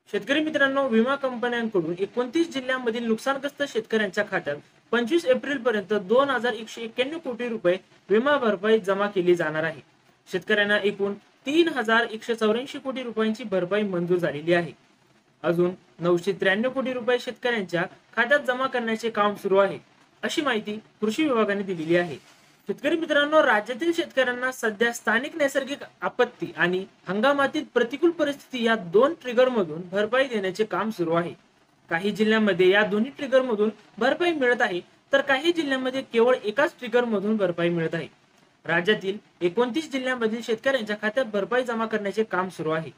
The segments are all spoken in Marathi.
शेतकरी मित्रांनो, विमा कंपन्यांकडून 29 जिल्ह्यांमधील नुकसानग्रस्त शेतकऱ्यांच्या खात्यात 25 एप्रिल पर्यंत 2191 कोटी रुपये विमा भरपाई जमा केली जाणार आहे. शेतकऱ्यांना एकूण 3184 कोटी रुपयांची भरपाई मंजूर झालेली आहे. अजून 993 कोटी रुपये शेतकऱ्यांच्या खात्यात जमा करण्याचे काम सुरू आहे, अशी माहिती कृषी विभागाने दिलेली आहे. शेतकरी मित्रांनो, राज्यातील शेतकऱ्यांना सध्या स्थानिक नैसर्गिक आपत्ती आणि हंगामातील प्रतिकूल परिस्थिती या दोन ट्रिगर मधून भरपाई देण्याचे काम सुरू आहे. काही जिल्ह्यांमध्ये या दोन्ही ट्रिगर मधून भरपाई मिळत आहे, तर काही जिल्ह्यांमध्ये केवळ एकाच ट्रिगर मधून भरपाई मिळत आहे. राज्यातील 29 जिल्ह्यांमधील शेतकऱ्यांच्या खात्यात भरपाई जमा करण्याचे काम सुरू आहे.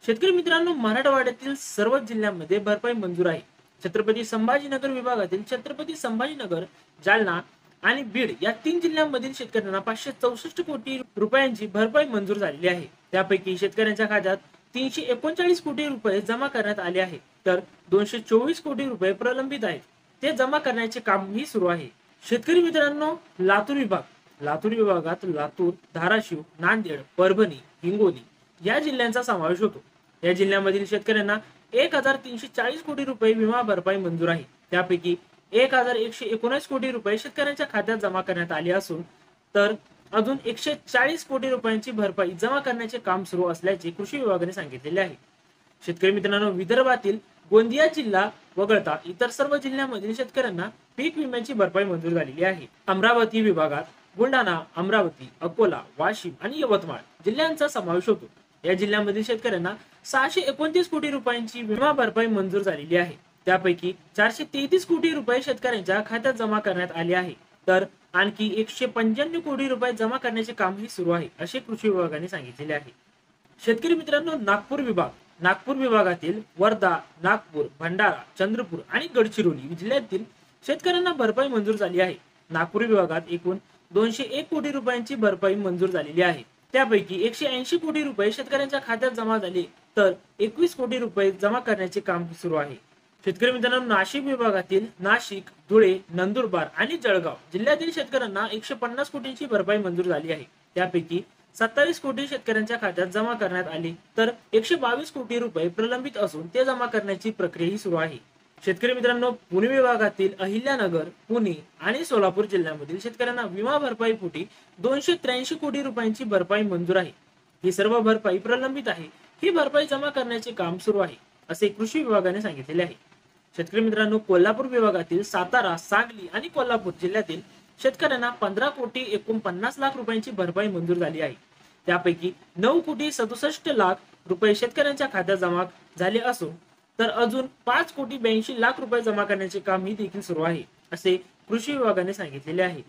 शेतकरी मित्रांनो, मराठवाड्यातील सर्व जिल्ह्यांमध्ये भरपाई मंजूर आहे. छत्रपती संभाजीनगर विभागातील छत्रपती संभाजीनगर, जालना आणि बीड या 3 जिल्ह्यांमधील शेतकऱ्यांना 564 कोटी रुपयांची भरपाई मंजूर झालेली आहे. त्यापैकी शेतकऱ्यांच्या खात्यात 339 कोटी रुपये जमा करण्यात आले आहे, तर 224 कोटी रुपये प्रलंबित आहेत. ते जमा करण्याचे कामही सुरू आहे. शेतकरी मित्रांनो, लातूर विभागात लातूर, धाराशिव, नांदेड, परभणी, हिंगोली या जिल्ह्यांचा समावेश होतो. या जिल्ह्यांमधील शेतकऱ्यांना 1340 कोटी रुपये विमा भरपाई मंजूर आहे. त्यापैकी 1119 कोटी रुपये शेतकऱ्यांच्या खात्यात जमा करण्यात आले असून तर अजून 140 कोटी रुपयांची भरपाई जमा करण्याचे काम सुरू असल्याचे कृषी विभागाने सांगितलेले आहे. शेतकरी मित्रांनो, विदर्भातील गोंदिया जिल्हा वगळता इतर सर्व जिल्ह्यांमधील शेतकऱ्यांना पीक विम्याची भरपाई मंजूर झालेली आहे. अमरावती विभागात बुलढाणा, अमरावती, अकोला, वाशिम आणि यवतमाळ जिल्ह्यांचा समावेश होतो. या जिल्ह्यांमधील शेतकऱ्यांना 629 कोटी रुपयांची विमा भरपाई मंजूर झालेली आहे. त्यापैकी 433 कोटी रुपये शेतकऱ्यांच्या खात्यात जमा करण्यात आले आहे, तर आणखी 195 कोटी रुपये जमा करण्याचे कामही सुरू आहे, असे कृषी विभागाने सांगितलेले आहे. शेतकरी मित्रांनो, नागपूर विभागातील वर्धा, नागपूर, भंडारा, चंद्रपूर आणि गडचिरोली जिल्ह्यातील शेतकऱ्यांना भरपाई मंजूर झाली आहे. नागपूर विभागात एकूण 201 कोटी रुपयांची भरपाई मंजूर झालेली आहे. त्यापैकी 180 कोटी रुपये शेतकऱ्यांच्या खात्यात जमा झाले, तर 21 कोटी रुपये जमा करण्याचे काम सुरू आहे. शेतकरी मित्रांनो, नाशिक विभागातील नाशिक, धुळे, नंदुरबार आणि जळगाव जिल्ह्यातील शेतकऱ्यांना 150 कोटींची भरपाई मंजूर झाली आहे. त्यापैकी 27 कोटी शेतकऱ्यांच्या खात्यात जमा करण्यात आले, तर 122 कोटी रुपये प्रलंबित असून ते जमा करण्याची प्रक्रियाही सुरू आहे. शेतकरी मित्रांनो, पुणे विभागातील अहिल्यानगर, पुणे आणि सोलापूर जिल्ह्यांमधील शेतकऱ्यांना विमा भरपाई पोटी 283 कोटी रुपयांची भरपाई मंजूर आहे. ही सर्व भरपाई प्रलंबित आहे. ही भरपाई जमा करण्याचे काम सुरू आहे, असे कृषी विभागाने सांगितलेले आहे. शेतकरी मित्रांनो, कोल्हापूर विभागातील सातारा, सांगली आणि कोल्हापूर जिल्ह्यातील शेतकऱ्यांना 15 कोटी 49 लाख रुपयांची भरपाई मंजूर झाली आहे. त्यापैकी 9 कोटी 67 लाख रुपये शेतकऱ्यांच्या खात्यात जमा झाले असून तर अजून 5 कोटी 82 लाख रुपये जमा करण्याचे काम ही देखील सुरू आहे, असे कृषी विभागाने सांगितलेले आहे.